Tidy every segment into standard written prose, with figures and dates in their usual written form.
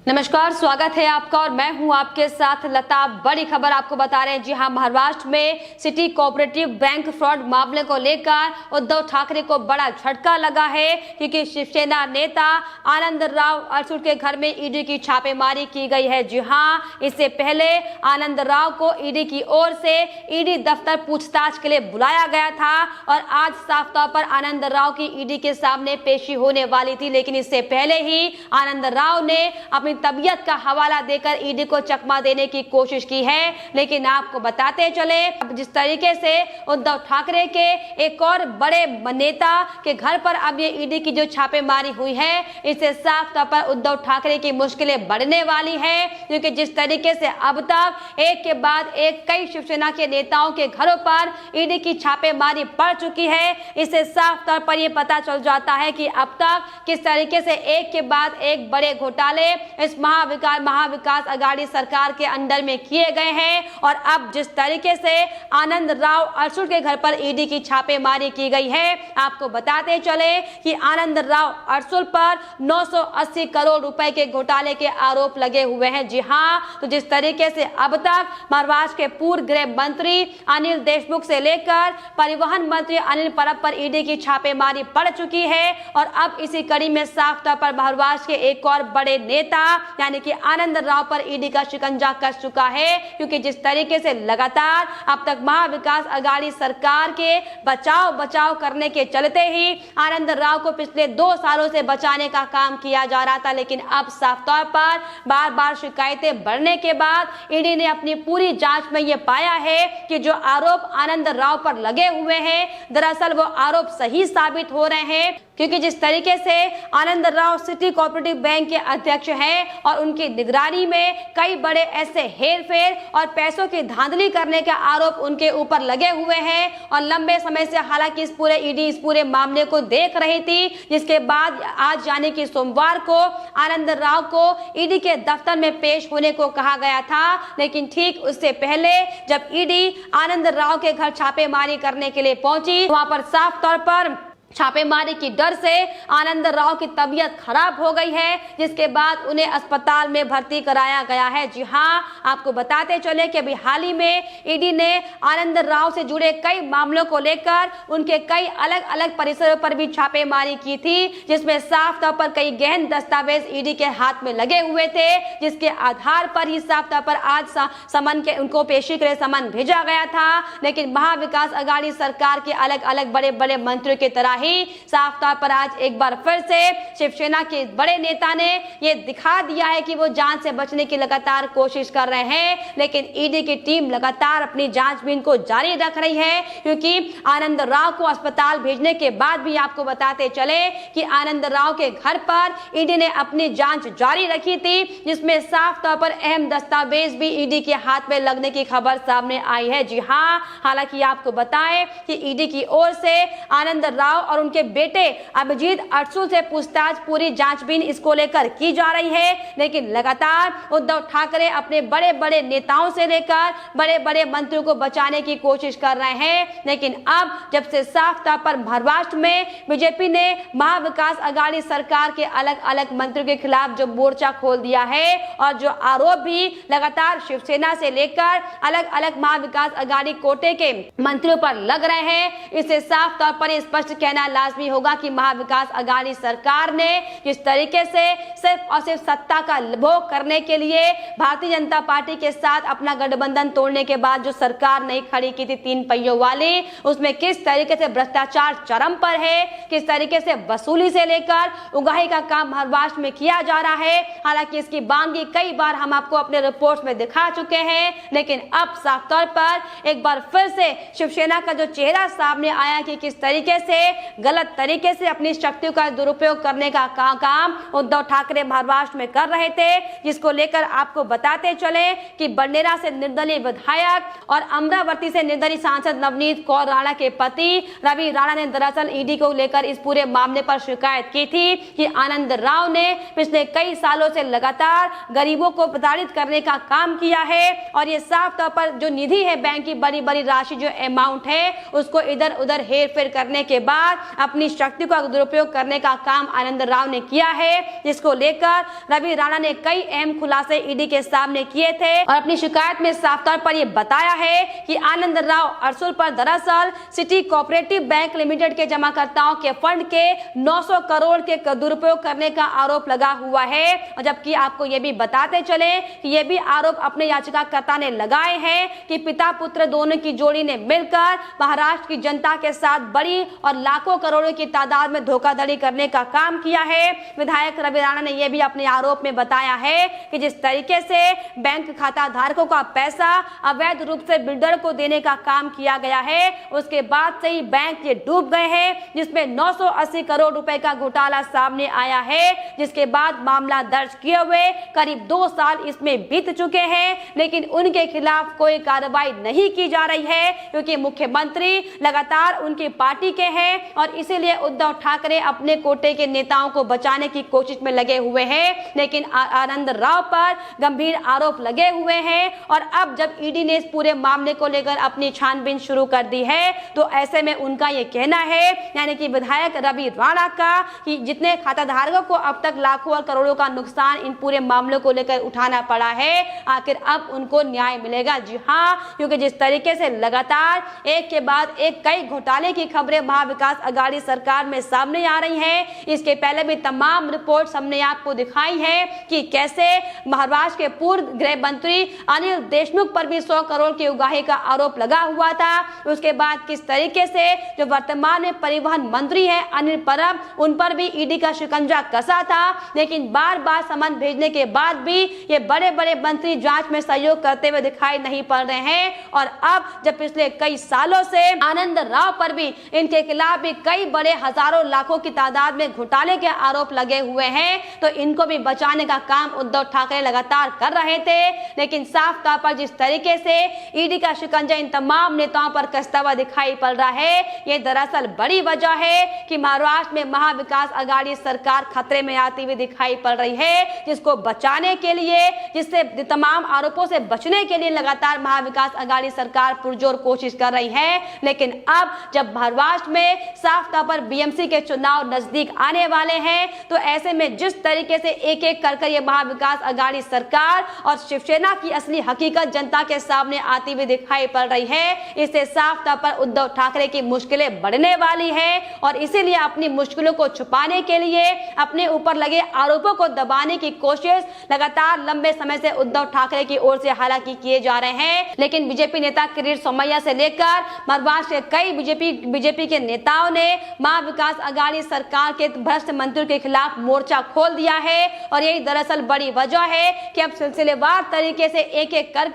नमस्कार, स्वागत है आपका और मैं हूं आपके साथ लता। बड़ी खबर आपको बता रहे हैं। जी हां, महाराष्ट्र में सिटी कोऑपरेटिव बैंक फ्रॉड मामले को लेकर उद्धव ठाकरे को बड़ा झटका लगा है, क्योंकि शिवसेना नेता आनंद राव अडसूळ के घर में ईडी की छापेमारी की गई है। जी हां, इससे पहले आनंद राव को ईडी की ओर से ईडी दफ्तर पूछताछ के लिए बुलाया गया था और आज साफ तौर पर आनंद राव की ईडी के सामने पेशी होने वाली थी, लेकिन इससे पहले ही आनंद राव ने अपनी तबीयत का हवाला देकर ईडी को चकमा देने की कोशिश की है। लेकिन आपको बताते चले, जिस तरीके से उद्धव ठाकरे के एक और बड़े नेता के घर पर अब ये ईडी की जो छापेमारी हुई है, इससे साफ तौर पर उद्धव ठाकरे की मुश्किलें बढ़ने वाली है, क्योंकि जिस तरीके से अब तक एक के बाद एक कई शिवसेना के नेताओं के घरों पर ईडी की छापेमारी पड़ चुकी है, इससे साफ तौर पर यह पता चल जाता है कि अब तक किस तरीके से एक के बाद एक बड़े घोटाले इस महाविकास आघाड़ी सरकार के अंडर में किए गए हैं। और अब जिस तरीके से आनंद राव अडसूळ के घर पर ईडी की छापेमारी की गई है, आपको बताते चले कि आनंद राव अडसूळ पर 980 करोड़ रुपए के घोटाले के आरोप लगे हुए हैं। जी हां, तो जिस तरीके से अब तक महाराष्ट्र के पूर्व गृह मंत्री अनिल देशमुख से लेकर परिवहन मंत्री अनिल परब पर ईडी की छापेमारी पड़ चुकी है और अब इसी कड़ी में साफ तौर पर महाराष्ट्र के एक और बड़े नेता यानी कि आनंद राव पर ईडी का शिकंजा कस चुका है, क्योंकि जिस तरीके से लगातार अब तक महाविकास आघाड़ी सरकार के बचाव करने के चलते ही आनंद राव को पिछले 2 सालों से बचाने का काम किया जा रहा था, लेकिन अब साफ तौर पर बार बार शिकायतें बढ़ने के बाद ईडी ने अपनी पूरी जांच में यह पाया है कि जो आरोप आनंद राव पर लगे हुए हैं, दरअसल वो आरोप सही साबित हो रहे हैं, क्योंकि जिस तरीके से आनंद राव सिटी कोऑपरेटिव बैंक के अध्यक्ष हैं और उनकी निगरानी में कई बड़े ऐसे हेरफेर और पैसों की धांधली करने के आरोप उनके ऊपर लगे हुए हैं और लंबे समय से हालांकि इस पूरे मामले को देख रही थी, जिसके बाद आज यानी कि सोमवार को आनंद राव को ईडी के दफ्तर में पेश होने को कहा गया था। लेकिन ठीक उससे पहले जब ईडी आनंद राव के घर छापेमारी करने के लिए पहुंची, वहां पर साफ तौर पर छापेमारी की डर से आनंद राव की तबीयत खराब हो गई है, जिसके बाद उन्हें अस्पताल में भर्ती कराया गया है। जी हां, आपको बताते चले कि अभी हाल ही में ईडी ने आनंद राव से जुड़े कई मामलों को लेकर उनके कई अलग अलग परिसरों पर भी छापेमारी की थी, जिसमें साफ तौर पर कई गहन दस्तावेज ईडी के हाथ में लगे हुए थे, जिसके आधार पर ही साफ तौर पर आज समन के उनको पेशी के लिए समन भेजा गया था। लेकिन महाविकास आघाड़ी सरकार के अलग अलग बड़े बड़े मंत्रियों की तरह ही साफ तौर पर आज एक बार फिर से शिवसेना के बड़े नेता ने यह दिखा दिया है कि वो जांच से बचने की लगातार कोशिश कर रहे हैं, लेकिन ईडी की टीम लगातार अपनी जांचबीन को जारी रख रही है, क्योंकि आनंद राव को अस्पताल भेजने के बाद भी आपको बताते चले कि आनंद राव के घर पर ईडी ने अपनी जांच जारी रखी थी, जिसमें साफ तौर पर अहम दस्तावेज भी ईडी के हाथ में लगने की खबर सामने आई है। जी हां, हालांकि आपको बताएं कि ईडी की ओर से आनंद राव और उनके बेटे अभिजीत अडसूळ से पूछताछ पूरी जांचबीन इसको लेकर की जा रही है, लेकिन लगातार उद्धव ठाकरे अपने बड़े बड़े नेताओं से लेकर बड़े बड़े मंत्रियों को बचाने की कोशिश कर रहे हैं। लेकिन अब जब से साफ तौर पर महाराष्ट्र में बीजेपी ने महाविकास आघाड़ी सरकार के अलग अलग मंत्रियों के खिलाफ जो मोर्चा खोल दिया है और जो आरोप भी लगातार शिवसेना से लेकर अलग अलग महाविकास आघाड़ी कोटे के मंत्रियों पर लग रहे हैं, इससे साफ तौर पर स्पष्ट कहना लाजमी होगा कि महाविकास आघाड़ी सरकार ने जिस तरीके से सिर्फ और सिर्फ सत्ता का भोग करने के लिए भारतीय जनता पार्टी के साथ अपना गठबंधन तोड़ने के बाद जो सरकार नहीं खड़ी की थी 3 पहियों वाली, उसमें किस तरीके से भ्रष्टाचार चरम पर है, किस तरीके से वसूली से लेकर उगाही का काम महाराष्ट्र में किया जा रहा है। हालांकि इसकी बांगी कई बार हम आपको अपने रिपोर्ट्स में दिखा चुके हैं, लेकिन अब साफ तौर पर एक बार फिर से शिवसेना का जो चेहरा सामने आया कि किस तरीके से गलत तरीके से अपनी शक्तियों का दुरुपयोग करने का काम उद्धव ठाकरे महाराष्ट्र में कर रहे थे, जिसको लेकर आपको बताते चले कि बंडेरा से निर्दलीय विधायक और अमरावती से निर्दलीय सांसद नवनीत कौर राणा के पति रवि राणा ने दरअसल ईडी को लेकर इस पूरे मामले पर शिकायत की थी कि आनंद राव ने पिछले कई सालों से लगातार गरीबों को प्रताड़ित करने का काम किया है और ये साफ तौर पर जो निधि है बैंक की बड़ी बड़ी राशि जो अमाउंट है उसको इधर उधर हेर फेर करने के बाद लगातार अपनी शक्ति का दुरुपयोग करने का काम आनंद राव ने किया है, जिसको लेकर रवि राणा ने कई अहम खुलासे ईडी के सामने किए थे और अपनी शिकायत में साफ तौर पर यह बताया है कि आनंद राव अरसुल पर दरअसल सिटी कोऑपरेटिव बैंक लिमिटेड के जमाकर्ताओं के फंड के 900 करोड़ के दुरुपयोग करने का आरोप लगा हुआ है। और जबकि आपको यह भी बताते चले कि यह भी आरोप अपने याचिकाकर्ता ने लगाए हैं कि पिता पुत्र दोनों की जोड़ी ने मिलकर महाराष्ट्र की जनता के साथ बड़ी और लाखों करोड़ों की तादाद में धोखाधड़ी करने का काम किया है। विधायक रवि राणा ने यह भी अपने आरोप में बताया है कि जिस तरीके से बैंक खाता धारकों का पैसा अवैध रूप से बिल्डर को देने का काम किया गया है, उसके बाद से ही बैंक ये डूब गए हैं, जिसमें 980 करोड़ रुपए का घोटाला सामने आया है, जिसके बाद मामला दर्ज किए हुए करीब 2 साल इसमें बीत चुके हैं, लेकिन उनके खिलाफ कोई कार्रवाई नहीं की जा रही है क्योंकि मुख्यमंत्री लगातार उनकी पार्टी के हैं और इसीलिए उद्धव ठाकरे अपने कोटे के नेताओं को बचाने की कोशिश में लगे हुए हैं। लेकिन आनंद राव पर गंभीर आरोप लगे हुए हैं और अब जब ईडी ने इस पूरे मामले को लेकर अपनी छानबीन शुरू कर दी है तो ऐसे में उनका यह कहना है, यानी कि विधायक रवि राणा का, कि जितने खाता धारकों को अब तक लाखों और करोड़ों का नुकसान इन पूरे मामलों को लेकर उठाना पड़ा है, आखिर अब उनको न्याय मिलेगा। जी हाँ, क्योंकि जिस तरीके से लगातार एक के बाद एक कई घोटाले की खबरें महाविकास अघाड़ी सरकार में सामने आ रही हैं, इसके पहले भी तमाम रिपोर्ट्स हमने आपको दिखाई है कि कैसे महाराष्ट्र के पूर्व गृह मंत्री अनिल देशमुख पर भी 100 करोड़ की उगाही का आरोप लगा हुआ था। उसके बाद किस तरीके से जो वर्तमान में परिवहन मंत्री हैं अनिल परब, उन पर भी ईडी का शिकंजा कसा था, लेकिन बार बार समन भेजने के बाद भी ये बड़े बड़े मंत्री जांच में सहयोग करते हुए दिखाई नहीं पड़ रहे हैं। और अब जब पिछले कई सालों से आनंद राव पर भी इनके खिलाफ भी कई बड़े हजारों लाखों की तादाद में घोटाले के आरोप लगे हुए हैं, तो इनको भी बचाने का काम उद्धव ठाकरे लगातार कर रहे थे। लेकिन साफ तौर पर जिस तरीके से ईडी का शिकंजा इन तमाम नेताओं पर कसता हुआ दिखाई पड़ रहा है, ये दरअसल बड़ी वजह है कि महाराष्ट्र में महाविकास अघाड़ी सरकार खतरे में आती हुई दिखाई पड़ रही है, जिसको बचाने के लिए, जिससे तमाम आरोपों से बचने के लिए लगातार महाविकास अघाड़ी सरकार पुरजोर कोशिश कर रही है। लेकिन अब जब महाराष्ट्र में साफ तौर पर बीएमसी के चुनाव नजदीक आने वाले हैं, तो ऐसे में जिस तरीके से एक एक कर ये महाविकास अघाड़ी सरकार और शिवसेना की असली हकीकत जनता के सामने आती हुई दिखाई पड़ रही है, इससे साफ तौर पर उद्धव ठाकरे की मुश्किलें बढ़ने वाली है और इसीलिए अपनी मुश्किलों को छुपाने के लिए अपने ऊपर लगे आरोपों को दबाने की कोशिश लगातार लंबे समय से उद्धव ठाकरे की ओर से हालांकि किए जा रहे हैं। लेकिन बीजेपी नेता किरीट सोमैया से लेकर महाराष्ट्र के कई बीजेपी के नेताओं ने महाविकास अघाड़ी सरकार के भ्रष्ट मंत्रियों के खिलाफ मोर्चा खोल दिया है और यही दरअसल बड़ी वजह है कि अब सिलसिलेवार तरीके से एक एक कर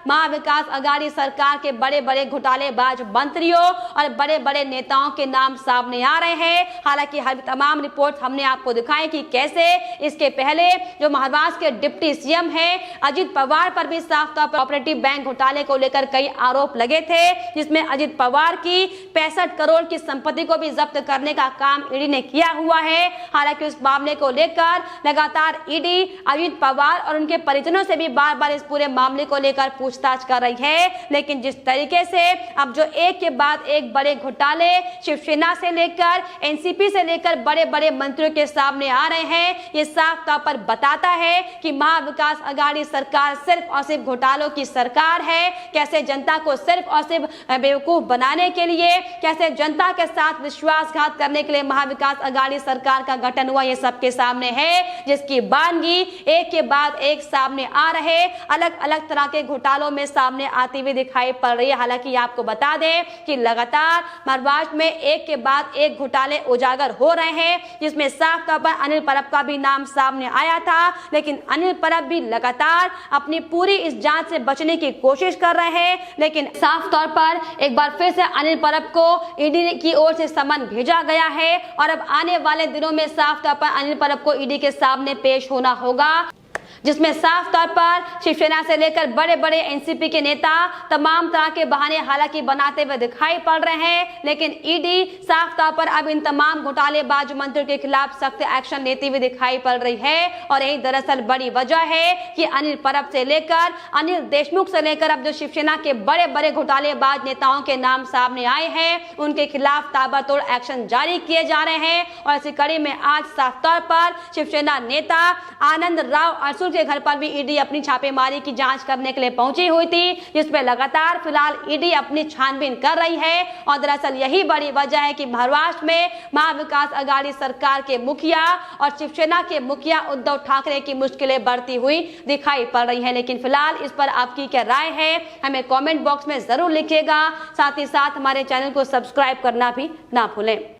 महाविकास अघाड़ी सरकार के बड़े बड़े घोटालेबाज मंत्रियों और बड़े बड़े नेताओं के नाम सामने आ रहे हैं। हालांकि हर तमाम रिपोर्ट हमने आपको दिखाई कि कैसे इसके पहले जो महाराष्ट्र के डिप्टी सीएम हैं अजित पवार पर भी साफ तौर पर कोऑपरेटिव बैंक घोटाले को लेकर कई आरोप लगे थे, जिसमें अजित पवार की 65 करोड़ की संपत्ति को भी जब्त करने का काम ईडी ने किया हुआ है। हालांकि उस मामले को लेकर लगातार ईडी अजित पवार और उनके परिजनों से भी बार बार इस पूरे मामले को लेकर पूछताछ कर रही है। लेकिन जिस तरीके से अब जो एक के बाद एक बड़े घोटाले शिवसेना से लेकर एनसीपी से लेकर बड़े बड़े मंत्रियों के सामने आ रहे हैं, ये साफ तौर पर बताता है कि महाविकास अघाड़ी सरकार सिर्फ और सिर्फ घोटालों की सरकार है। कैसे जनता को सिर्फ और सिर्फ बेवकूफ बनाने के लिए, कैसे जनता के साथ विश्वासघात करने के लिए महाविकास अघाड़ी सरकार का गठन हुआ, ये सबके सामने है, जिसकी बानगी एक के बाद एक सामने आ रहे अलग अलग तरह के घोटालों में सामने आती हुई दिखाई पड़ रही है। हालांकि आपको बता दें कि लगातार महाराष्ट्र में एक के बाद एक घोटाले उजागर हो रहे हैं, जिसमें साफ तौर पर अनिल परब का भी नाम सामने आया था। लेकिन अनिल परब भी लगातार अपनी पूरी इस जांच से बचने की कोशिश कर रहे हैं। लेकिन साफ तौर पर एक बार फिर से अनिल परब को ईडी की ओर से समन भेजा गया है और अब आने वाले दिनों में साफ तौर पर अनिल परब को ईडी के सामने पेश होना होगा। जिसमें साफ तौर पर शिवसेना से लेकर बड़े बड़े एनसीपी के नेता तमाम तरह के बहाने हालांकि बनाते हुए दिखाई पड़ रहे हैं, लेकिन ईडी साफ तौर पर अब इन तमाम घोटालेबाज मंत्रियों के खिलाफ सख्त एक्शन लेती हुई दिखाई पड़ रही है। और यही दरअसल बड़ी वजह है कि अनिल परब से लेकर अनिल देशमुख से लेकर अब जो शिवसेना के बड़े बड़े घोटालेबाज नेताओं के नाम सामने आए हैं, उनके खिलाफ ताबड़तोड़ एक्शन जारी किए जा रहे हैं। और इसी कड़ी में आज साफ तौर पर शिवसेना नेता आनंद राव अरसुल के घर पर भी ईडी अपनी छापेमारी की जांच करने के लिए पहुंची हुई थी, जिसमें लगातार फिलहाल ईडी अपनी छानबीन कर रही है। और दरअसल यही बड़ी वजह है कि महाराष्ट्र में महाविकास अघाड़ी सरकार के मुखिया और शिवसेना के मुखिया उद्धव ठाकरे की मुश्किलें बढ़ती हुई दिखाई पड़ रही है। लेकिन फिलहाल इस पर आपकी क्या राय है, हमें कमेंट बॉक्स में जरूर लिखिएगा। साथ ही साथ हमारे चैनल को सब्सक्राइब करना भी ना भूलें।